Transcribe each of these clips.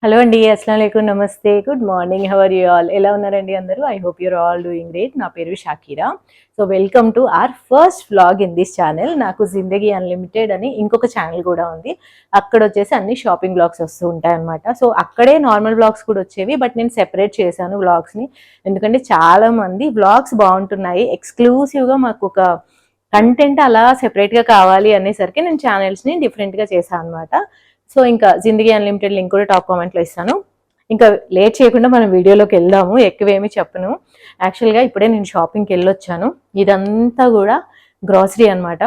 Hello అండి, అస్సలాముఅలైకుం, నమస్తే, good morning, how are you all? ఎలా ఉన్నారండి అందరూ? I hope your all doing great. నా పేరు Shakira. So welcome to our first vlog in this channel. నాకు జిందగీ అన్లిమిటెడ్ అని ఇంకొక ఛానల్ కూడా ఉంది. అక్కడ వచ్చేసి అన్ని షాపింగ్ వ్లాగ్స్ వస్తూ ఉంటాయి అనమాట. సో అక్కడే నార్మల్ వ్లాగ్స్ కూడా వచ్చేవి, బట్ నేను సెపరేట్ చేశాను వ్లాగ్స్ని. ఎందుకంటే చాలా మంది వ్లాగ్స్ బాగుంటున్నాయి, ఎక్స్క్లూసివ్గా మాకు ఒక కంటెంట్ అలా సెపరేట్గా కావాలి అనేసరికి నేను ఛానల్స్ని డిఫరెంట్గా చేశాను అనమాట. సో ఇంకా జిందగీ అన్లిమిటెడ్ లింక్ కూడా టాప్ కామెంట్లో ఇస్తాను. ఇంకా లేట్ చేయకుండా మనం వీడియోలోకి వెళ్దాము. ఎక్కువేమీ చెప్పను. యాక్చువల్గా ఇప్పుడే నేను షాపింగ్కి వెళ్ళొచ్చాను. ఇదంతా కూడా గ్రాసరీ అనమాట.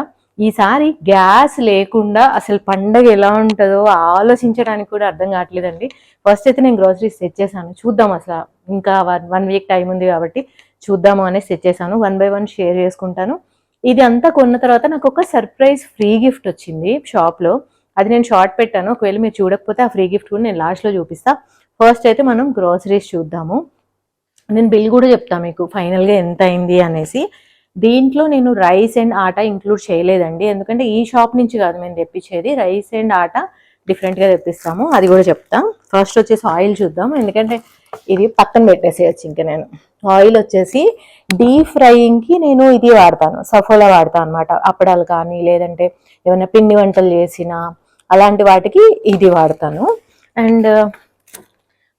ఈసారి గ్యాస్ లేకుండా అసలు పండగ ఎలా ఉంటుందో ఆలోచించడానికి కూడా అర్థం కావట్లేదండి. ఫస్ట్ అయితే నేను గ్రాసరీస్ సెట్ చేశాను. చూద్దాం, అసలు ఇంకా 1 వీక్ టైం ఉంది కాబట్టి చూద్దాము అనేసి సెట్ చేశాను. 1 by 1 షేర్ చేసుకుంటాను. ఇది అంతా కొన్న తర్వాత నాకు ఒక సర్ప్రైజ్ ఫ్రీ గిఫ్ట్ వచ్చింది షాప్లో. అది నేను షార్ట్ పెట్టాను. ఒకవేళ మీరు చూడకపోతే ఆ ఫ్రీ గిఫ్ట్ కూడా నేను లాస్ట్లో చూపిస్తా. ఫస్ట్ అయితే మనం గ్రాసరీస్ చూద్దాము. నేను బిల్ కూడా చెప్తాను మీకు ఫైనల్గా ఎంత అయింది అనేసి. దీంట్లో నేను రైస్ అండ్ ఆటా ఇంక్లూడ్ చేయలేదండి, ఎందుకంటే ఈ షాప్ నుంచి కాదు మేము తెప్పించేది. రైస్ అండ్ ఆటా డిఫరెంట్గా తెప్పిస్తాము, అది కూడా చెప్తాం. ఫస్ట్ వచ్చేసి ఆయిల్ చూద్దాం, ఎందుకంటే ఇది పక్కన పెట్టేసేయచ్చు. ఇంకా నేను ఆయిల్ వచ్చేసి డీప్ ఫ్రైయింగ్కి నేను ఇది వాడతాను, సఫోలా వాడతాను అనమాట. అప్పడాలు కానీ లేదంటే ఏమైనా పిండి వంటలు చేసినా అలాంటి వాటికి ఇది వాడతాను. అండ్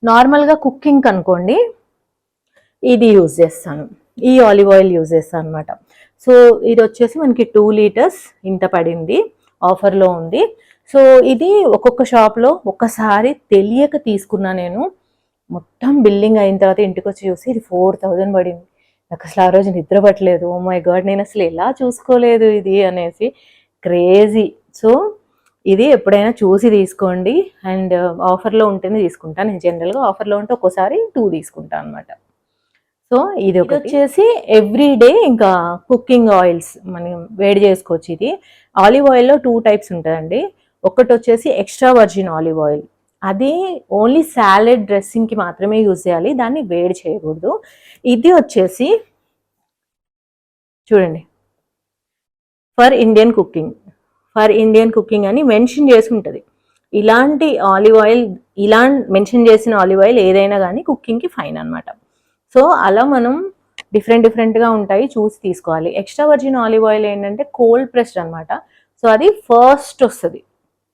నార్మల్గా కుకింగ్ అనుకోండి ఇది యూజ్ చేస్తాను, ఈ ఆలివ్ ఆయిల్ యూజ్ చేస్తాను అనమాట. సో ఇది వచ్చేసి మనకి 2 లీటర్స్ ఇంత పడింది, ఆఫర్లో ఉంది. సో ఇది ఒక్కొక్క షాప్లో ఒక్కసారి తెలియక తీసుకున్నా నేను. మొత్తం బిల్లింగ్ అయిన తర్వాత ఇంటికి వచ్చి చూసి ఇది 4000 పడింది. నాకు అసలు ఆ రోజు నిద్ర పట్టలేదు. ఓ మై గాడ్, నేను అసలు ఎలా చూసుకోలేదు ఇది అనేసి, క్రేజీ. సో ఇది ఎప్పుడైనా చూసి తీసుకోండి. అండ్ ఆఫర్లో ఉంటేనే తీసుకుంటాను నేను. జనరల్గా ఆఫర్లో ఉంటే ఒక్కోసారి 2 తీసుకుంటాను అనమాట. సో ఇది వచ్చేసి ఎవ్రీడే ఇంకా కుకింగ్ ఆయిల్స్ మనం వేడి చేసుకోవచ్చు. ఇది ఆలివ్ ఆయిల్లో 2 టైప్స్ ఉంటుందండి. ఒకటి వచ్చేసి ఎక్స్ట్రా వర్జిన్ ఆలివ్ ఆయిల్, అది ఓన్లీ సాలెడ్ డ్రెస్సింగ్కి మాత్రమే యూజ్ చేయాలి, దాన్ని వేడి చేయకూడదు. ఇది వచ్చేసి చూడండి, ఫర్ ఇండియన్ కుకింగ్ అని మెన్షన్ చేసి ఉంటుంది. ఇలాంటి ఆలివ్ ఆయిల్, ఇలా మెన్షన్ చేసిన ఆలివ్ ఆయిల్ ఏదైనా కానీ కుకింగ్కి ఫైన్ అనమాట. సో అలా మనం డిఫరెంట్గా ఉంటాయి, చూసి తీసుకోవాలి. ఎక్స్ట్రా వర్జిన్ ఆలివ్ ఆయిల్ ఏంటంటే కోల్డ్ ప్రెస్డ్ అనమాట. సో అది ఫస్ట్ వస్తుంది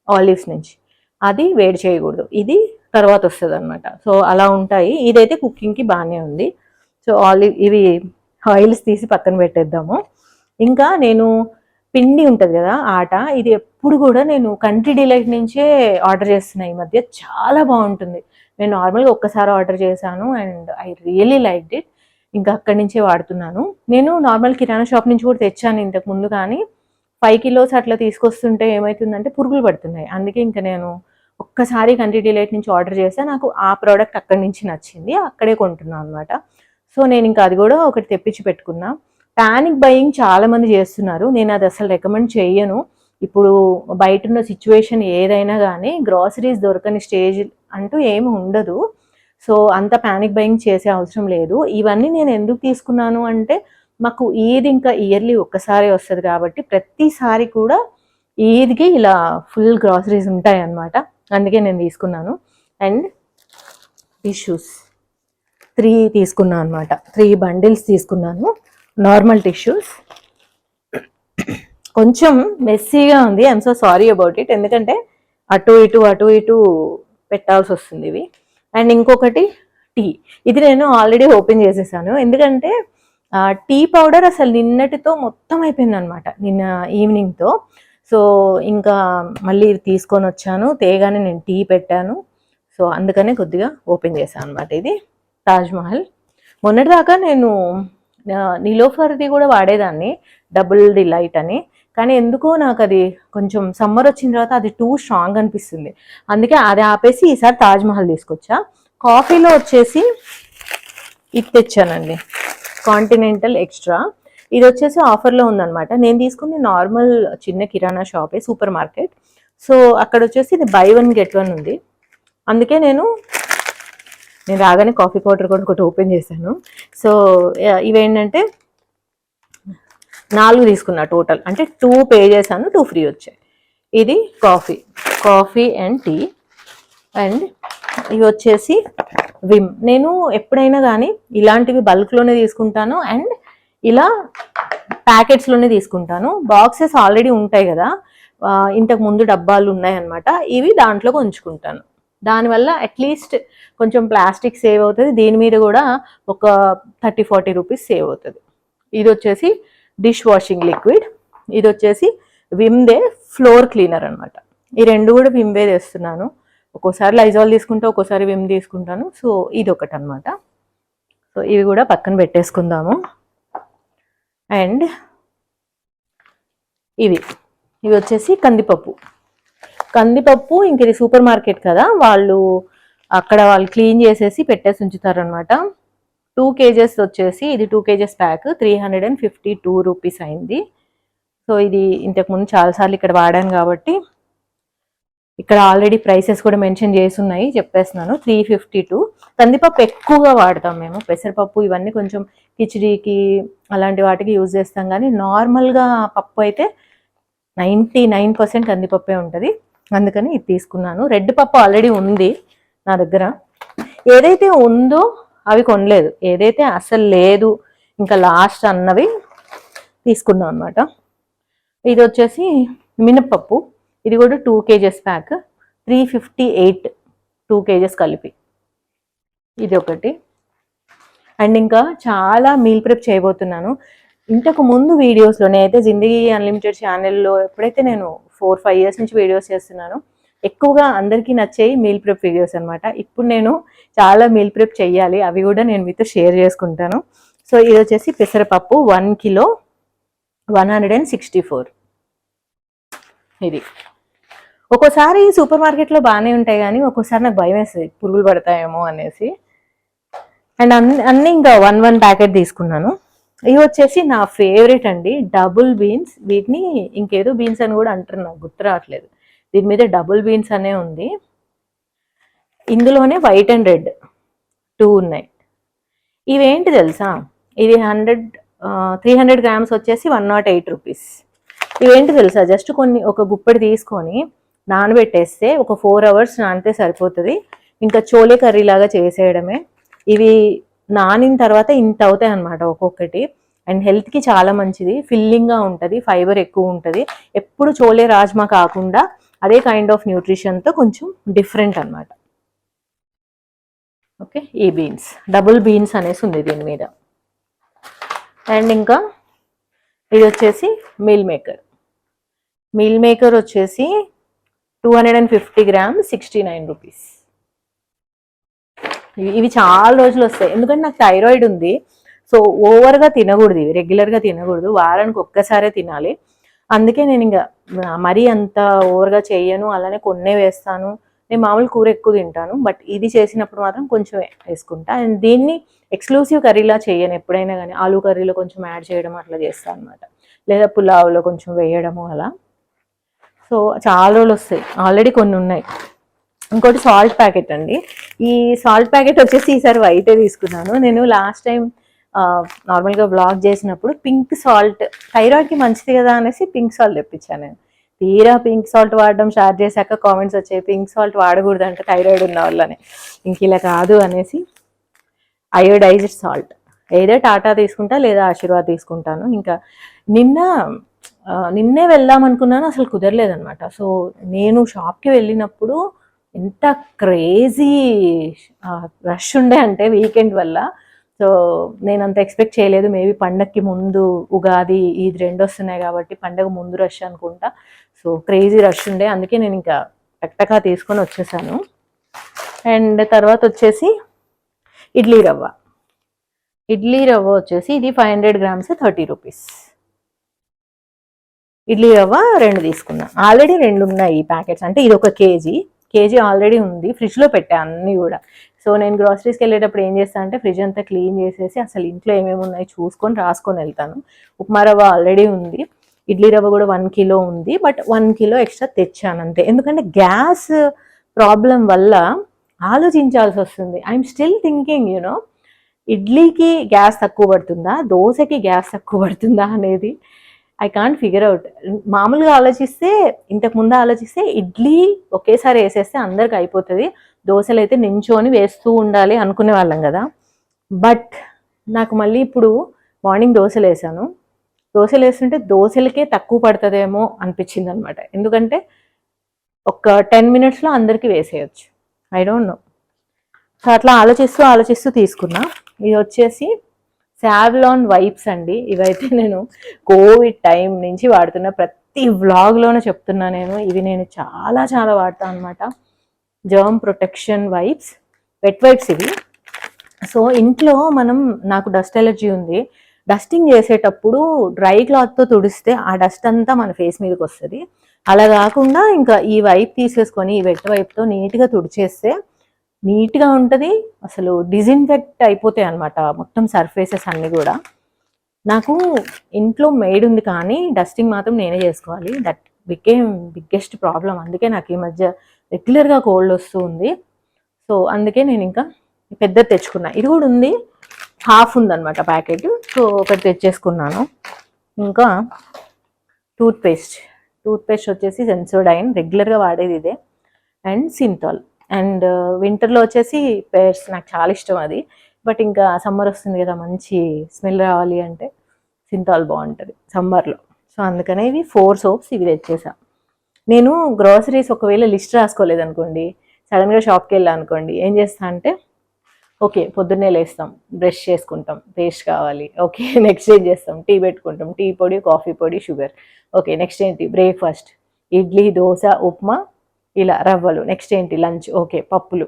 ఆలివ్స్ నుంచి, అది వేడి చేయకూడదు, ఇది తర్వాత వస్తుంది అనమాట. సో అలా ఉంటాయి. ఇదైతే కుకింగ్కి బాగానే ఉంది. సో ఇవి ఆయిల్స్ తీసి పక్కన పెట్టేద్దాము. ఇంకా నేను పిండి ఉంటుంది కదా ఆట, ఇది ఎప్పుడు కూడా నేను కంట్రీ డిలైట్ నుంచే ఆర్డర్ చేస్తున్నా. ఈ మధ్య చాలా బాగుంటుంది. నేను నార్మల్గా ఒక్కసారి ఆర్డర్ చేశాను and I really liked it. ఇంకా అక్కడి నుంచే వాడుతున్నాను. నేను నార్మల్ కిరాణా షాప్ నుంచి కూడా తెచ్చాను ఇంతకు ముందు, కానీ 5 కిలోస్ అట్లా తీసుకొస్తుంటే ఏమవుతుందంటే పురుగులు పడుతున్నాయి. అందుకే ఇంకా నేను ఒక్కసారి కంట్రీ డిలైట్ నుంచి ఆర్డర్ చేస్తే నాకు ఆ ప్రోడక్ట్ అక్కడి నుంచి నచ్చింది, అక్కడే కొంటున్నాను అనమాట. సో నేను ఇంకా అది కూడా ఒకటి తెప్పించి పెట్టుకున్నా. పానిక్ బయింగ్ చాలా మంది చేస్తున్నారు, నేను అది అసలు రికమెండ్ చేయను. ఇప్పుడు బయట ఉన్న సిచ్యువేషన్ ఏదైనా కానీ గ్రాసరీస్ దొరకని స్టేజ్ అంటూ ఏమి ఉండదు. సో అంత పానిక్ బయింగ్ చేసే అవసరం లేదు. ఇవన్నీ నేను ఎందుకు తీసుకున్నాను అంటే, మాకు ఈద్ ఇంకా ఇయర్లీ ఒక్కసారి వస్తుంది కాబట్టి ప్రతిసారి కూడా ఈద్కి ఇలా ఫుల్ గ్రాసరీస్ ఉంటాయి అన్నమాట. అందుకే నేను తీసుకున్నాను. అండ్ టిష్యూస్ 3 తీసుకున్నాను అనమాట, 3 బండిల్స్ తీసుకున్నాను. నార్మల్ టిష్యూస్ కొంచెం మెస్సీగా ఉంది, I'm so sorry about it, ఎందుకంటే అటు ఇటు పెట్టాల్సి వస్తుంది ఇవి. అండ్ ఇంకొకటి టీ, ఇది నేను ఆల్రెడీ ఓపెన్ చేసేసాను, ఎందుకంటే టీ పౌడర్ అసలు నిన్నటితో మొత్తం అయిపోయింది అనమాట, నిన్న ఈవినింగ్తో. సో ఇంకా మళ్ళీ తీసుకొని వచ్చాను, తేగానే నేను టీ పెట్టాను. సో అందుకనే కొద్దిగా ఓపెన్ చేశాను అనమాట. ఇది తాజ్మహల్. మొన్నటిదాకా నేను నిలోఫర్ది కూడా వాడేదాన్ని, డబుల్ డిలైట్ అని, కానీ ఎందుకో నాకు అది కొంచెం సమ్మర్ వచ్చిన తర్వాత అది టూ స్ట్రాంగ్ అనిపిస్తుంది. అందుకే అది ఆపేసి ఈసారి తాజ్మహల్ తీసుకొచ్చా. కాఫీలో వచ్చేసి ఇది తెచ్చానండి, కాంటినెంటల్ ఎక్స్ట్రా. ఇది వచ్చేసి ఆఫర్లో ఉందన్నమాట. నేను తీసుకుంది నార్మల్ చిన్న కిరాణా షాపే, సూపర్ మార్కెట్. సో అక్కడ వచ్చేసి ఇది buy 1 get 1 ఉంది. అందుకే నేను రాగానే కాఫీ పౌడర్ కూడా ఒకటి ఓపెన్ చేశాను. సో ఇవేంటంటే 4 తీసుకున్నా టోటల్, అంటే 2 పే చేశాను, 2 ఫ్రీ వచ్చాయి. ఇది కాఫీ అండ్ టీ. అండ్ ఇవి వచ్చేసి విమ్. నేను ఎప్పుడైనా కానీ ఇలాంటివి బల్క్లోనే తీసుకుంటాను అండ్ ఇలా ప్యాకెట్స్లోనే తీసుకుంటాను. బాక్సెస్ ఆల్రెడీ ఉంటాయి కదా, ఇంతకు ముందు డబ్బాలు ఉన్నాయన్నమాట, ఇవి దాంట్లోకి ఉంచుకుంటాను. దానివల్ల అట్లీస్ట్ కొంచెం ప్లాస్టిక్ సేవ్ అవుతుంది, దీని మీద కూడా ఒక 30-40 రూపీస్ సేవ్ అవుతుంది. ఇది వచ్చేసి డిష్ వాషింగ్ లిక్విడ్, ఇది వచ్చేసి విమ్దే ఫ్లోర్ క్లీనర్ అనమాట. ఈ రెండు కూడా విమ్వే తెస్తున్నాను. ఒక్కోసారి లైజాల్ తీసుకుంటా, ఒక్కోసారి విమ్ తీసుకుంటాను. సో ఇది ఒకటి అనమాట. సో ఇవి కూడా పక్కన పెట్టేసుకుందాము. అండ్ ఇవి వచ్చేసి కందిపప్పు ఇంక ఇది సూపర్ మార్కెట్ కదా, వాళ్ళు క్లీన్ చేసేసి పెట్టేసి ఉంచుతారనమాట. 2 kgs వచ్చేసి ఇది 2 kgs ప్యాక్ 352 రూపీస్ అయింది. సో ఇది ఇంతకుముందు చాలాసార్లు ఇక్కడ వాడాను కాబట్టి ఇక్కడ ఆల్రెడీ ప్రైసెస్ కూడా మెన్షన్ చేసి ఉన్నాయి, చెప్పేస్తున్నాను. 352. కందిపప్పు ఎక్కువగా వాడతాం మేము, పెసరపప్పు ఇవన్నీ కొంచెం కిచిడీకి అలాంటి వాటికి యూజ్ చేస్తాం, కానీ నార్మల్గా పప్పు అయితే 99% కందిపప్పే ఉంటుంది. అందుకని ఇది తీసుకున్నాను. రెడ్ పప్పు ఆల్రెడీ ఉంది నా దగ్గర, ఏదైతే ఉందో అవి కొనలేదు, ఏదైతే అసలు లేదు ఇంకా లాస్ట్ అన్నవి తీసుకున్నాం అనమాట. ఇది వచ్చేసి మినప్పప్పు, ఇది కూడా 2 kgs ప్యాక్ 358, 2 kgs కలిపి, ఇది ఒకటి. అండ్ ఇంకా చాలా మీల్ ప్రిప్ చేయబోతున్నాను. ఇంతకు ముందు వీడియోస్లో అయితే జిందగీ అన్లిమిటెడ్ ఛానల్లో ఎప్పుడైతే నేను 4-5 years నుంచి వీడియోస్ చేస్తున్నాను, ఎక్కువగా అందరికీ నచ్చేవి మీల్ ప్రిప్ వీడియోస్ అనమాట. ఇప్పుడు నేను చాలా మీల్ ప్రిప్ చెయ్యాలి, అవి కూడా నేను మీతో షేర్ చేసుకుంటాను. సో ఇది వచ్చేసి పెసరపప్పు 1 kilo 164. ఇది ఒక్కోసారి సూపర్ మార్కెట్లో బాగానే ఉంటాయి, కానీ ఒక్కోసారి నాకు భయం వేస్తుంది పురుగులు పడతాయేమో అనేసి. అండ్ అన్నీ ఇంకా 1 ప్యాకెట్ తీసుకున్నాను. ఇవి వచ్చేసి నా ఫేవరెట్ అండి, డబుల్ బీన్స్. వీటిని ఇంకేదో బీన్స్ అని కూడా అంటారు, నాకు గుర్తు రావట్లేదు. దీని మీద డబుల్ బీన్స్ అనే ఉంది. ఇందులోనే వైట్ అండ్ రెడ్ 2 ఉన్నాయి. ఇవేంటి తెలుసా, ఇది 300 grams వచ్చేసి 108 రూపీస్. ఇవేంటి తెలుసా, జస్ట్ ఒక గుప్పెడు తీసుకొని నానబెట్టేస్తే ఒక 4 hours నానితే సరిపోతుంది. ఇంకా చోలే కర్రీ లాగా చేసేయడమే. ఇవి నానిన తర్వాత ఇంత అవుతాయి అనమాట ఒక్కొక్కటి. అండ్ హెల్త్కి చాలా మంచిది, ఫిల్లింగ్గా ఉంటుంది, ఫైబర్ ఎక్కువ ఉంటుంది. ఎప్పుడు చోలే రాజ్మా కాకుండా అదే కైండ్ ఆఫ్ న్యూట్రిషన్తో కొంచెం డిఫరెంట్ అనమాట. ఓకే, ఈ బీన్స్ డబుల్ బీన్స్ అనేసి ఉంది దీని మీద. అండ్ ఇంకా ఇది వచ్చేసి మీల్ మేకర్ వచ్చేసి 250 grams 69 రూపీస్. ఇవి చాలా రోజులు వస్తాయి, ఎందుకంటే నాకు థైరాయిడ్ ఉంది. సో ఓవర్గా తినకూడదు, ఇవి రెగ్యులర్గా తినకూడదు, వారానికి ఒక్కసారే తినాలి. అందుకే నేను ఇంకా మరీ అంత ఓవర్గా చేయను, అలానే కొన్నే వేస్తాను. నేను మామూలు కూర ఎక్కువ తింటాను, బట్ ఇది చేసినప్పుడు మాత్రం కొంచెం వేసుకుంటా. అండ్ దీన్ని ఎక్స్క్లూసివ్ కర్రీలా చేయను, ఎప్పుడైనా కానీ ఆలూ కర్రీలో కొంచెం యాడ్ చేయడం అట్లా చేస్తాను అనమాట, లేదా పులావ్లో కొంచెం వేయడము అలా. సో చాలా రోజులు వస్తాయి, ఆల్రెడీ కొన్ని ఉన్నాయి. ఇంకోటి సాల్ట్ ప్యాకెట్ అండి. ఈ సాల్ట్ ప్యాకెట్ వచ్చేసి ఈసారి వైటే తీసుకున్నాను. నేను లాస్ట్ టైం నార్మల్గా బ్లాగ్ చేసినప్పుడు పింక్ సాల్ట్ థైరాయిడ్కి మంచిది కదా అనేసి పింక్ సాల్ట్ తెప్పించాను నేను. తీరా పింక్ సాల్ట్ వాడడం స్టార్ట్ చేశాక కామెంట్స్ వచ్చాయి, పింక్ సాల్ట్ వాడకూడదు అంటే థైరాయిడ్ ఉన్న వాళ్ళని. ఇంక ఇలా కాదు అనేసి అయోడైజ్డ్ సాల్ట్, ఏదో టాటా తీసుకుంటా లేదా ఆశీర్వాద్ తీసుకుంటాను. ఇంకా నిన్నే వెళ్దాం అనుకున్నాను, అసలు కుదరలేదనమాట. సో నేను షాప్కి వెళ్ళినప్పుడు ఎంత క్రేజీ రష్ ఉండే అంటే వీకెండ్ వల్ల. సో నేను అంత ఎక్స్పెక్ట్ చేయలేదు, మేబీ పండగకి ముందు ఉగాది ఇది 2 వస్తున్నాయి కాబట్టి పండగ ముందు రష్ అనుకుంటా. సో క్రేజీ రష్ ఉండే, అందుకే నేను ఇంకా టక్టకా తీసుకొని వచ్చేసాను. అండ్ తర్వాత వచ్చేసి ఇడ్లీ రవ్వ వచ్చేసి ఇది 500 grams 30 రూపీస్. ఇడ్లీ రవ్వ 2 తీసుకున్నా, ఆల్రెడీ 2 ఉన్నాయి ఈ ప్యాకెట్స్. అంటే ఇది 1 కేజీ ఆల్రెడీ ఉంది, ఫ్రిడ్జ్లో పెట్టా అన్నీ కూడా. సో నేను గ్రాసరీస్కి వెళ్ళేటప్పుడు ఏం చేస్తాను అంటే ఫ్రిడ్జ్ అంతా క్లీన్ చేసేసి అసలు ఇంట్లో ఏమేమి ఉన్నాయి చూసుకొని రాసుకొని వెళ్తాను. ఉప్మా రవ్వ ఆల్రెడీ ఉంది, ఇడ్లీ రవ్వ కూడా 1 kilo ఉంది, బట్ 1 kilo ఎక్స్ట్రా తెచ్చాను అంతే. ఎందుకంటే గ్యాస్ ప్రాబ్లం వల్ల ఆలోచించాల్సి వస్తుంది. ఐఎమ్ స్టిల్ థింకింగ్ ఇడ్లీకి గ్యాస్ తక్కువ పడుతుందా, దోశకి గ్యాస్ తక్కువ పడుతుందా అనేది ఐ కాంట్ ఫిగర్ అవుట్. మామూలుగా ఆలోచిస్తే, ఇంతకు ముందు ఆలోచిస్తే ఇడ్లీ ఒకేసారి వేసేస్తే అందరికి అయిపోతుంది, దోశలు అయితే నించోని వేస్తూ ఉండాలి అనుకునే వాళ్ళం కదా. బట్ నాకు మళ్ళీ ఇప్పుడు మార్నింగ్ దోశలు వేసాను, దోశలు వేస్తుంటే దోశలకే తక్కువ పడుతుందేమో అనిపించింది అనమాట. ఎందుకంటే ఒక 10 minutesలో అందరికీ వేసేయచ్చు. I don't know. సో అట్లా ఆలోచిస్తూ తీసుకున్నా. ఇది వచ్చేసి సావ్లాన్ వైప్స్ అండి. ఇవైతే నేను కోవిడ్ టైం నుంచి వాడుతున్న, ప్రతి వ్లాగ్లోనే చెప్తున్నా నేను. ఇవి నేను చాలా చాలా వాడతాను అనమాట. Germ protection wipes, wet wipes ఇవి. సో ఇంట్లో నాకు డస్ట్ ఎలర్జీ ఉంది, డస్టింగ్ చేసేటప్పుడు డ్రై క్లాత్తో తుడిస్తే ఆ డస్ట్ అంతా మన ఫేస్ మీదకి వస్తుంది. అలా కాకుండా ఇంకా ఈ వైప్ తీసేసుకొని ఈ వెట్ వైప్తో నీట్గా తుడిచేస్తే నీట్గా ఉంటుంది. అసలు డిజిన్ఫెక్ట్ అయిపోతాయి అనమాట మొత్తం సర్ఫేసెస్ అన్నీ కూడా. నాకు ఇంట్లో మేడ్ ఉంది కానీ డస్టింగ్ మాత్రం నేనే చేసుకోవాలి. That became biggest problem. అందుకే నాకు ఈ మధ్య రెగ్యులర్గా కోల్డ్ వస్తూ ఉంది. సో అందుకే నేను ఇంకా పెద్దది తెచ్చుకున్నా. ఇది కూడా ఉంది, హాఫ్ ఉందన్నమాట ప్యాకెట్. సో ఒకటి తెచ్చేసుకున్నాను. ఇంకా టూత్పేస్ట్ వచ్చేసి సెన్సోడైన్, రెగ్యులర్గా వాడేది ఇదే. అండ్ సింథాల్. అండ్ వింటర్లో వచ్చేసి పేర్స్, నాకు చాలా ఇష్టం అది. బట్ ఇంకా సమ్మర్ వస్తుంది కదా, మంచి స్మెల్ రావాలి అంటే సింథాల్ బాగుంటుంది సమ్మర్లో. సో అందుకనే ఇవి 4 soaps ఇవి తెచ్చేసా. నేను గ్రాసరీస్ ఒకవేళ లిస్ట్ రాసుకోలేదు అనుకోండి, సడన్గా షాప్కి వెళ్ళా అనుకోండి, ఏం చేస్తా అంటే ఓకే పొద్దున్నే లేస్తాం, బ్రష్ చేసుకుంటాం, పేస్ట్ కావాలి, ఓకే నెక్స్ట్ ఏం చేస్తాం, టీ పెట్టుకుంటాం, టీ పొడి, కాఫీ పొడి, షుగర్, ఓకే నెక్స్ట్ ఏంటి బ్రేక్ఫాస్ట్, ఇడ్లీ, దోశ, ఉప్మా, ఇలా రవ్వలు, నెక్స్ట్ ఏంటి లంచ్, ఓకే పప్పులు,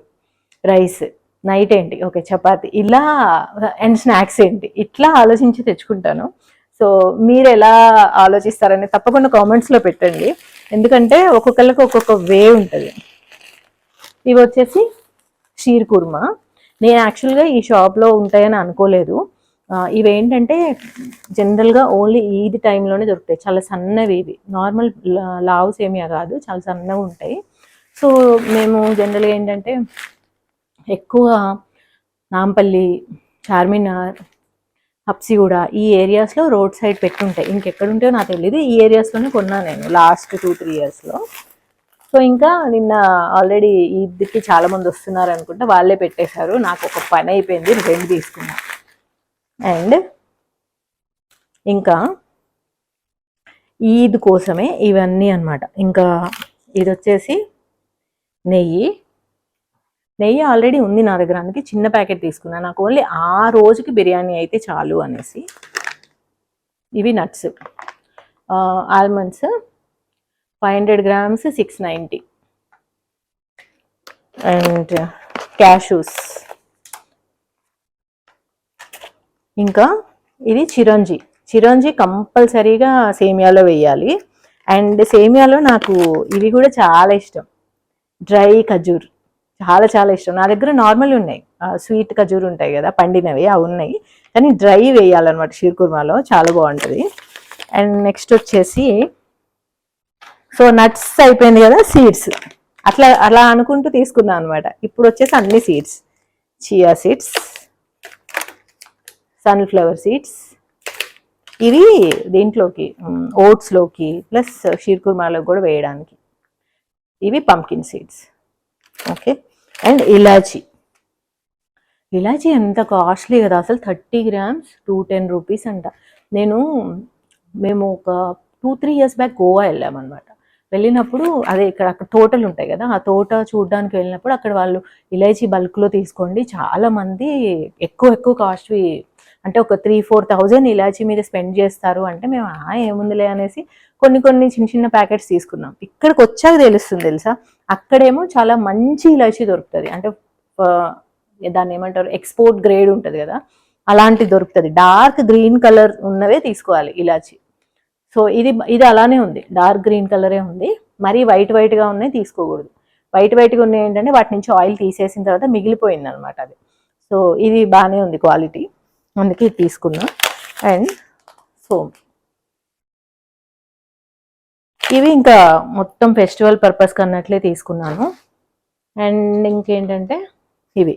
రైస్, నైట్ ఏంటి, ఓకే చపాతి, ఇలా. అండ్ స్నాక్స్ ఏంటి, ఇట్లా ఆలోచించి తెచ్చుకుంటాను. సో మీరు ఎలా ఆలోచిస్తారని తప్పకుండా కామెంట్స్లో పెట్టండి, ఎందుకంటే ఒక్కొక్కరికి ఒక్కొక్క వే ఉంటుంది. ఇవి వచ్చేసి షీర్ కుర్మా. నేను యాక్చువల్గా ఈ షాప్లో ఉంటాయని అనుకోలేదు. ఇవేంటంటే జనరల్గా ఓన్లీ ఈద్ టైంలోనే దొరుకుతాయి. చాలా సన్నవి ఇవి, నార్మల్ లావు సేమియా కాదు, చాలా సన్నగా ఉంటాయి. సో మేము జనరల్గా ఏంటంటే ఎక్కువ నాంపల్లి, చార్మినార్, హబ్సిగూడ ఈ ఏరియాస్లో రోడ్ సైడ్ పెట్టుంటాయి. ఇంకెక్కడుంటాయో నాకు తెలియదు. ఈ ఏరియాస్లోనే కొన్నాను నేను లాస్ట్ 2-3 yearsలో. సో ఇంకా నిన్న ఆల్రెడీ ఈద్కి చాలామంది వస్తున్నారు అనుకుంటా, వాళ్ళే పెట్టేశారు. నాకు ఒక పని అయిపోయింది, 2 తీసుకున్నా. అండ్ ఇంకా ఈద్ కోసమే ఇవన్నీ అనమాట. ఇంకా ఇది వచ్చేసి నెయ్యి ఆల్రెడీ ఉంది నా దగ్గర, అందుకే చిన్న ప్యాకెట్ తీసుకున్నా. నాకు ఓన్లీ ఆ రోజుకి బిర్యానీ అయితే చాలు అనేసి. ఇవి nuts, almonds 500 grams 690. And cashews. ఇంకా ఇది చిరంజీ కంపల్సరీగా సేమియాలో వేయాలి. అండ్ సేమియాలో నాకు ఇవి కూడా చాలా ఇష్టం, డ్రై ఖజూర్ చాలా చాలా ఇష్టం. నా దగ్గర నార్మల్ ఉన్నాయి, స్వీట్ ఖజూర్ ఉంటాయి కదా పండినవి, అవి ఉన్నాయి. కానీ డ్రై వేయాలన్నమాట షీర్ కుర్మాలో, చాలా బాగుంటుంది. అండ్ నెక్స్ట్ వచ్చేసి, సో నట్స్ అయిపోయింది కదా, సీడ్స్ అలా అనుకుంటూ తీసుకున్నాను అనమాట. ఇప్పుడు వచ్చేసి అన్ని seeds, chia seeds, sunflower seeds, ఇవి దీంట్లోకి ఓట్స్లోకి ప్లస్ షీర్ కుర్మాలోకి కూడా వేయడానికి. ఇవి పంకిన్ సీడ్స్, ఓకే. అండ్ ఇలాచీ ఎంత కాస్ట్లీ కదా అసలు, 30 grams 210 rupees అంట. మేము ఒక 2-3 years బ్యాక్ గోవా వెళ్ళామన్నమాట. వెళ్ళినప్పుడు అదే అక్కడ తోటలు ఉంటాయి కదా, ఆ తోట చూడడానికి వెళ్ళినప్పుడు అక్కడ వాళ్ళు ఇలాచీ బల్క్లో తీసుకోండి, చాలామంది ఎక్కువ కాస్ట్వి అంటే ఒక 3-4 thousand ఇలాచీ మీద స్పెండ్ చేస్తారు అంటే, మేము ఏముందిలే అనేసి కొన్ని చిన్న ప్యాకెట్స్ తీసుకున్నాం. ఇక్కడికి వచ్చాక తెలుస్తుంది తెలుసా, అక్కడేమో చాలా మంచి ఇలాచీ దొరుకుతుంది. అంటే దాన్ని ఏమంటారు, ఎక్స్పోర్ట్ గ్రేడ్ ఉంటుంది కదా, అలాంటి దొరుకుతుంది. డార్క్ గ్రీన్ కలర్ ఉన్నవే తీసుకోవాలి ఇలాచీ. సో ఇది అలానే ఉంది, డార్క్ గ్రీన్ కలరే ఉంది. మరీ వైట్గా ఉన్నాయి తీసుకోకూడదు. వైట్గా ఉన్నాయి ఏంటంటే వాటి నుంచి ఆయిల్ తీసేసిన తర్వాత మిగిలిపోయింది అనమాట అది. సో ఇది బాగానే ఉంది క్వాలిటీ, అందుకే ఇది తీసుకున్నా. అండ్ సోమ్, ఇవి ఇంకా మొత్తం ఫెస్టివల్ పర్పస్కి అన్నట్లే తీసుకున్నాను. అండ్ ఇంకేంటంటే ఇవి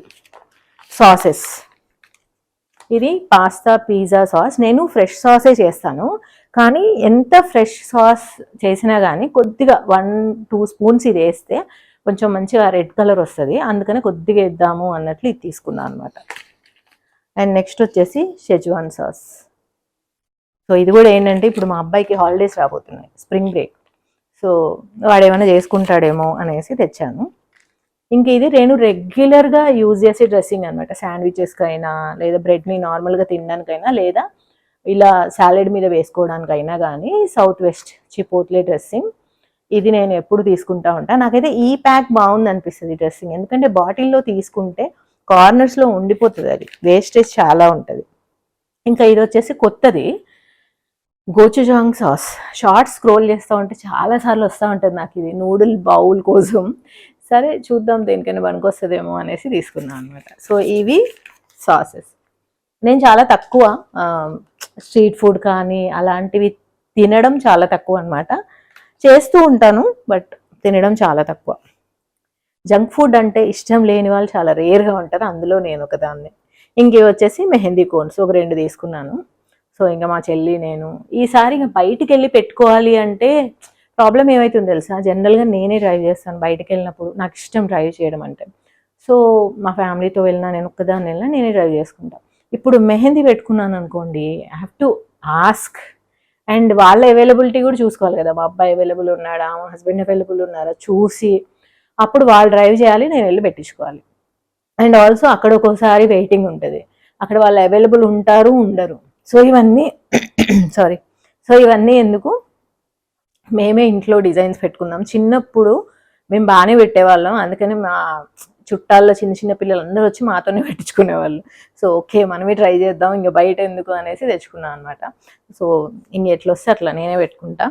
సాసెస్, ఇది పాస్తా పిజ్జా సాస్. నేను ఫ్రెష్ సాసే చేస్తాను, కానీ ఎంత ఫ్రెష్ సాస్ చేసినా కానీ కొద్దిగా 1-2 spoons ఇది వేస్తే కొంచెం మంచిగా రెడ్ కలర్ వస్తుంది, అందుకని కొద్దిగా ఇద్దాము అన్నట్లు ఇది తీసుకున్నాను అనమాట. అండ్ నెక్స్ట్ వచ్చేసి షెజ్వాన్ సాస్. సో ఇది కూడా ఏంటంటే ఇప్పుడు మా అబ్బాయికి హాలిడేస్ రాబోతున్నాయి, స్ప్రింగ్ బ్రేక్. సో వాడు ఏమైనా చేసుకుంటాడేమో అనేసి తెచ్చాను. ఇంక ఇది నేను రెగ్యులర్గా యూజ్ చేసే డ్రెస్సింగ్ అనమాట. శాండ్విచెస్కి అయినా, లేదా బ్రెడ్ని నార్మల్గా తినడానికైనా, లేదా ఇలా సాలెడ్ మీద వేసుకోవడానికైనా కానీ సౌత్ వెస్ట్ చిపోట్లే డ్రెస్సింగ్ ఇది నేను ఎప్పుడు తీసుకుంటా ఉంటాను. నాకైతే ఈ ప్యాక్ బాగుంది అనిపిస్తుంది డ్రెస్సింగ్, ఎందుకంటే బాటిల్లో తీసుకుంటే కార్నర్స్లో ఉండిపోతుంది, అది వేస్టేజ్ చాలా ఉంటుంది. ఇంకా ఇది వచ్చేసి కొత్తది గోచుజాంగ్ సాస్. షార్ట్స్ స్క్రోల్ చేస్తూ ఉంటే చాలాసార్లు వస్తూ ఉంటుంది నాకు ఇది నూడిల్ బౌల్ కోసం. సరే చూద్దాం దేనికైనా పనికొస్తుందేమో అనేసి తీసుకున్నాను అనమాట. సో ఇవి సాసెస్. నేను చాలా తక్కువ స్ట్రీట్ ఫుడ్ కానీ అలాంటివి తినడం చాలా తక్కువ అనమాట. చేస్తూ ఉంటాను బట్ తినడం చాలా తక్కువ. జంక్ ఫుడ్ అంటే ఇష్టం లేని వాళ్ళు చాలా రేర్గా ఉంటారు, అందులో నేను ఒకదాన్ని. ఇంకే వచ్చేసి మెహందీ కోన్స్ ఒక 2 తీసుకున్నాను. సో ఇంకా మా చెల్లి నేను ఈసారి ఇంకా బయటికి వెళ్ళి పెట్టుకోవాలి అంటే ప్రాబ్లం ఏమవుతుందో తెలుసా, జనరల్గా నేనే డ్రైవ్ చేస్తాను బయటికి వెళ్ళినప్పుడు, నాకు ఇష్టం డ్రైవ్ చేయడం అంటే. సో మా ఫ్యామిలీతో వెళ్ళినా, నేను ఒక్కదాన్ని వెళ్ళినా నేనే డ్రైవ్ చేసుకుంటాను. ఇప్పుడు మెహందీ పెట్టుకున్నాను అనుకోండి, I have to ask, and వాళ్ళ అవైలబిలిటీ కూడా చూసుకోవాలి కదా, మా అబ్బాయి అవైలబుల్ ఉన్నాడా, మా హస్బెండ్ అవైలబుల్ ఉన్నారా చూసి అప్పుడు వాళ్ళు డ్రైవ్ చేయాలి, నేను వెళ్ళి పెట్టించుకోవాలి. అండ్ ఆల్సో అక్కడ ఒక్కోసారి వెయిటింగ్ ఉంటుంది, అక్కడ వాళ్ళు అవైలబుల్ ఉంటారు ఉండరు. సో ఇవన్నీ ఎందుకు, మేమే ఇంట్లో డిజైన్స్ పెట్టుకుందాం. చిన్నప్పుడు మేము బాగానే పెట్టేవాళ్ళం, అందుకని మా చుట్టాల్లో చిన్న చిన్న పిల్లలు అందరూ వచ్చి మాతోనే పెట్టించుకునేవాళ్ళు. సో ఓకే మనమే ట్రై చేద్దాం, ఇంకా బయట ఎందుకు అనేసి తెచ్చుకున్నాం అనమాట. సో ఇంక ఎట్లా వస్తే అట్లా నేనే పెట్టుకుంటా.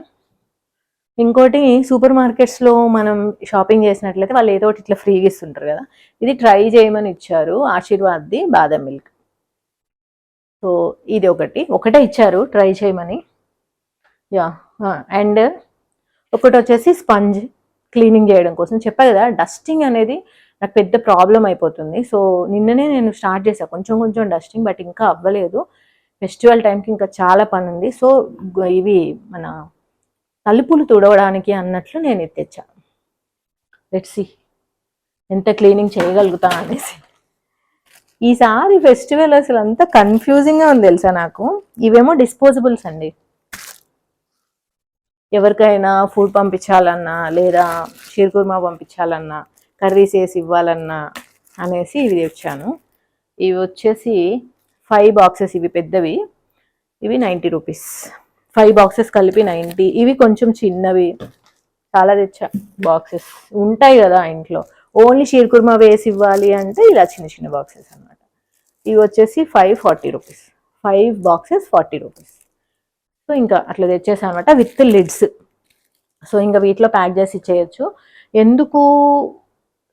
ఇంకోటి సూపర్ మార్కెట్స్లో మనం షాపింగ్ చేసినట్లయితే వాళ్ళు ఏదో ఒకటి ఇట్లా ఫ్రీగా ఇస్తుంటారు కదా, ఇది ట్రై చేయమని ఇచ్చారు, ఆశీర్వాద్ది బాదం మిల్క్. సో ఇది ఒకటే ఇచ్చారు ట్రై చేయమని. యా, అండ్ ఒకటి వచ్చేసి స్పంజ్ క్లీనింగ్ చేయడం కోసం. చెప్పా కదా డస్టింగ్ అనేది నాకు పెద్ద ప్రాబ్లం అయిపోతుంది. సో నిన్ననే నేను స్టార్ట్ చేశాను కొంచెం కొంచెం డస్టింగ్, బట్ ఇంకా అవ్వలేదు. ఫెస్టివల్ టైంకి ఇంకా చాలా పని ఉంది. సో ఇవి మన తలుపులు తుడవడానికి అన్నట్లు నేను ఇది తెచ్చాను. లెట్స్ సీ ఎంత క్లీనింగ్ చేయగలుగుతాను అనేసి. ఈసారి ఫెస్టివల్ అసలు అంతా కన్ఫ్యూజింగ్గా ఉంది తెలుసా నాకు. ఇవేమో డిస్పోజబుల్స్ అండి, ఎవరికైనా ఫుడ్ పంపించాలన్నా, లేదా షీర్ కుర్మా పంపించాలన్నా, కర్రీస్ వేసి ఇవ్వాలన్నా అనేసి ఇవి తెచ్చాను. ఇవి వచ్చేసి 5 బాక్సెస్, ఇవి పెద్దవి, ఇవి 90 రూపీస్. 5 బాక్సెస్ కలిపి 90. ఇవి కొంచెం చిన్నవి, చాలా తెచ్చా. బాక్సెస్ ఉంటాయి కదా ఇంట్లో, ఓన్లీ షీర్ కుర్మా వేసి ఇవ్వాలి అంటే ఇలా చిన్న చిన్న బాక్సెస్ అనమాట. ఇవి వచ్చేసి 540 రూపీస్, 5 బాక్సెస్ 40 రూపీస్. సో ఇంకా అట్లా తెచ్చేసాను అనమాట విత్ లిడ్స్. సో ఇంకా వీటిలో ప్యాక్ చేసి ఇచ్చేయచ్చు. ఎందుకు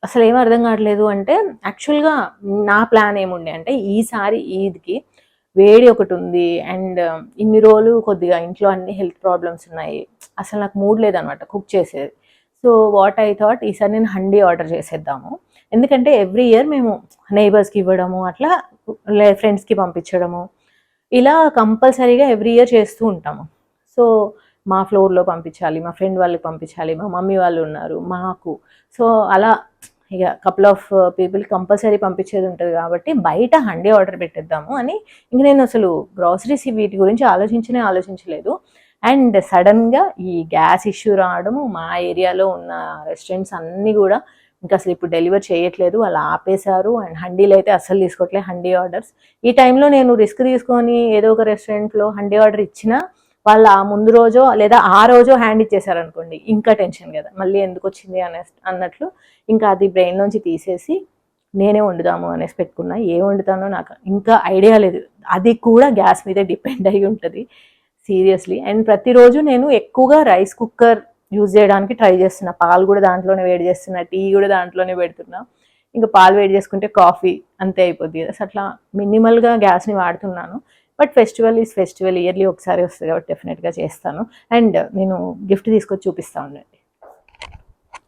అసలు ఏం అర్థం కావట్లేదు అంటే, యాక్చువల్గా నా ప్లాన్ ఏముండే అంటే ఈసారి ఈద్కి వేడి ఒకటి ఉంది, అండ్ ఇన్ని రోజులు కొద్దిగా ఇంట్లో అన్ని హెల్త్ ప్రాబ్లమ్స్ ఉన్నాయి, అసలు నాకు మూడ్ లేదనమాట కుక్ చేసేది. సో వాట్ ఐ థాట్, ఈసారి నేను హండీ ఆర్డర్ చేసేద్దాము. ఎందుకంటే ఎవ్రీ ఇయర్ మేము నైబర్స్కి ఇవ్వడము, అట్లా ఫ్రెండ్స్కి పంపించడము, ఇలా కంపల్సరీగా ఎవ్రీ ఇయర్ చేస్తూ ఉంటాము. సో మా ఫ్లోర్లో పంపించాలి, మా ఫ్రెండ్ వాళ్ళకి పంపించాలి, మా మమ్మీ వాళ్ళు ఉన్నారు మాకు, సో అలా ఇక కపుల్ ఆఫ్ పీపుల్ కంపల్సరీ పంపించేది ఉంటుంది కాబట్టి బయట హండీ ఆర్డర్ పెట్టేద్దాము అని. ఇంక నేను అసలు గ్రాసరీస్ వీటి గురించి ఆలోచించలేదు. అండ్ సడన్గా ఈ గ్యాస్ ఇష్యూ రావడము, మా ఏరియాలో ఉన్న రెస్టారెంట్స్ అన్నీ కూడా ఇంకా అసలు ఇప్పుడు డెలివర్ చేయట్లేదు, వాళ్ళు ఆపేశారు. అండ్ హండీలు అయితే అస్సలు తీసుకోవట్లేదు హండీ ఆర్డర్స్. ఈ టైంలో నేను రిస్క్ తీసుకొని ఏదో ఒక రెస్టారెంట్లో హండీ ఆర్డర్ ఇచ్చినా వాళ్ళు ఆ ముందు రోజో లేదా ఆ రోజో హ్యాండ్ ఇచ్చేసారనుకోండి, ఇంకా టెన్షన్ కదా, మళ్ళీ ఎందుకు వచ్చింది అన్నట్లు ఇంకా అది బ్రెయిన్లోంచి తీసేసి నేనే వండుదాము అనేసి పెట్టుకున్నా. ఏం వండుతానో నాకు ఇంకా ఐడియా లేదు, అది కూడా గ్యాస్ మీద డిపెండ్ అయి ఉంటుంది సీరియస్లీ. అండ్ ప్రతిరోజు నేను ఎక్కువగా రైస్ కుక్కర్ యూజ్ చేయడానికి ట్రై చేస్తున్నా, పాలు కూడా దాంట్లోనే వేడి చేస్తున్నా, టీ కూడా దాంట్లోనే పెడుతున్నా. ఇంకా పాలు వేడి చేసుకుంటే కాఫీ అంతే అయిపోద్ది కదా, అట్లా మినిమల్గా గ్యాస్ని వాడుతున్నాను. But festival is festival, yearly ఒకసారి వస్తుంది కాబట్టి డెఫినెట్గా చేస్తాను. అండ్ నేను గిఫ్ట్ తీసుకొచ్చి చూపిస్తా ఉండండి.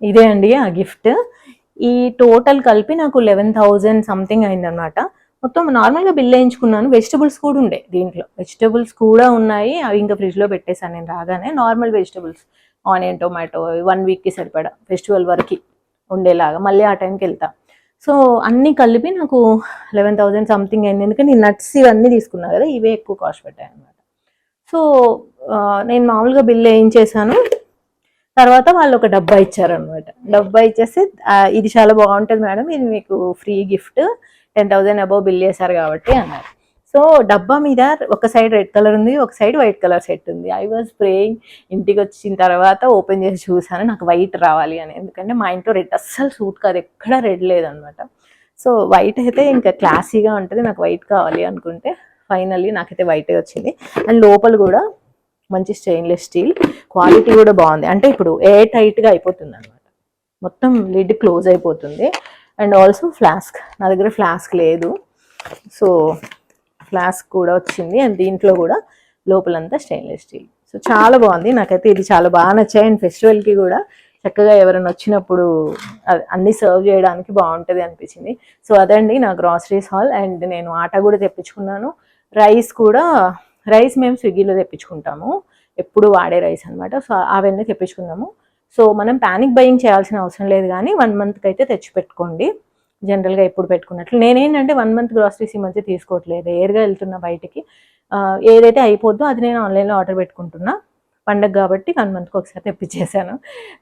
ఇదే అండి ఆ గిఫ్ట్. ఈ టోటల్ కలిపి నాకు 11,000 సంథింగ్ అయిందనమాట. మొత్తం నార్మల్గా బిల్ వేయించుకున్నాను. వెజిటబుల్స్ కూడా ఉండే దీంట్లో, వెజిటబుల్స్ కూడా ఉన్నాయి, అవి ఇంకా ఫ్రిడ్జ్లో పెట్టేశాను నేను రాగానే. నార్మల్ వెజిటబుల్స్, ఆనియన్, టొమాటో 1 వీక్కి సరిపడా ఫెస్టివల్ వరకు. ఉండేలాగా, మళ్ళీ ఆ టైంకి వెళ్తా. సో అన్నీ కలిపి నాకు 11,000 సంథింగ్ అయింది. ఎందుకంటే నేను నట్స్ ఇవన్నీ తీసుకున్నా కదా, ఇవే ఎక్కువ కాస్ట్ పెట్టాయి అనమాట. సో నేను మామూలుగా బిల్ ఏం చేశాను, తర్వాత వాళ్ళు ఒక డబ్బా ఇచ్చారనమాట. డబ్బా ఇచ్చేసి ఇది చాలా బాగుంటుంది మేడం, ఇది మీకు ఫ్రీ గిఫ్ట్, 10,000 అబౌవ్ బిల్ చేశారు కాబట్టి అన్నారు. సో డబ్బా మీద ఒక సైడ్ రెడ్ కలర్ ఉంది, ఒక సైడ్ వైట్ కలర్ సెట్ ఉంది. I was praying. ఇంటికి వచ్చిన తర్వాత ఓపెన్ చేసి చూసాను, నాకు వైట్ రావాలి అని. ఎందుకంటే మా ఇంట్లో రెడ్ అస్సలు సూట్ కాదు, ఎక్కడ రెడ్ లేదనమాట. సో వైట్ అయితే ఇంకా క్లాసీగా ఉంటుంది, నాకు వైట్ కావాలి అనుకుంటే ఫైనల్లీ నాకైతే వైటే వచ్చింది. అండ్ లోపల కూడా మంచి స్టెయిన్లెస్ స్టీల్, క్వాలిటీ కూడా బాగుంది. అంటే ఇప్పుడు ఎయిర్ టైట్గా అయిపోతుంది అనమాట, మొత్తం లిడ్ క్లోజ్ అయిపోతుంది. అండ్ ఆల్సో ఫ్లాస్క్, నా దగ్గర ఫ్లాస్క్ లేదు, సో ఫ్లాస్క్ కూడా వచ్చింది. అండ్ దీంట్లో కూడా లోపలంతా స్టెయిన్లెస్ స్టీల్. సో చాలా బాగుంది, నాకైతే ఇది చాలా బాగా నచ్చాయి. అండ్ ఫెస్టివల్కి కూడా చక్కగా ఎవరైనా వచ్చినప్పుడు అన్నీ సర్వ్ చేయడానికి బాగుంటుంది అనిపించింది. సో అదండి నా గ్రాసరీస్ హాల్. అండ్ నేను ఆటా కూడా తెప్పించుకున్నాను, రైస్ మేము స్విగ్గీలో తెప్పించుకుంటాము, ఎప్పుడు వాడే రైస్ అనమాట. సో అవన్నీ తెప్పించుకున్నాము. సో మనం ప్యానిక్ బయింగ్ చేయాల్సిన అవసరం లేదు, కానీ 1 monthకి అయితే తెచ్చి పెట్టుకోండి, జనరల్గా ఎప్పుడు పెట్టుకున్నట్లు. నేనేంటంటే 1 month గ్రాసరీస్ ఈ మధ్య తీసుకోవట్లేదు, రేర్గా వెళ్తున్నా బయటికి. ఏదైతే అయిపోద్దో అది నేను ఆన్లైన్లో ఆర్డర్ పెట్టుకుంటున్నా, పండగ కాబట్టి 1 monthకి ఒకసారి తెప్పించేసాను.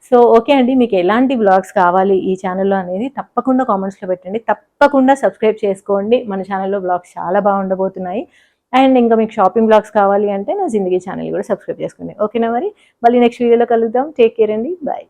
సో ఓకే అండి, మీకు ఎలాంటి వ్లాగ్స్ కావాలి ఈ ఛానల్లో అనేది తప్పకుండా కామెంట్స్లో పెట్టండి. తప్పకుండా సబ్స్క్రైబ్ చేసుకోండి, మన ఛానల్లో వ్లాగ్స్ చాలా బాగుండబోతున్నాయి. అండ్ ఇంకా మీకు షాపింగ్ బ్లాగ్స్ కావాలి అంటే నా జిందగీ ఛానల్ కూడా సబ్స్క్రైబ్ చేసుకోండి. ఓకేనా, మరి మళ్ళీ నెక్స్ట్ వీడియోలో కలుద్దాం. టేక్ కేర్ అండి, బాయ్.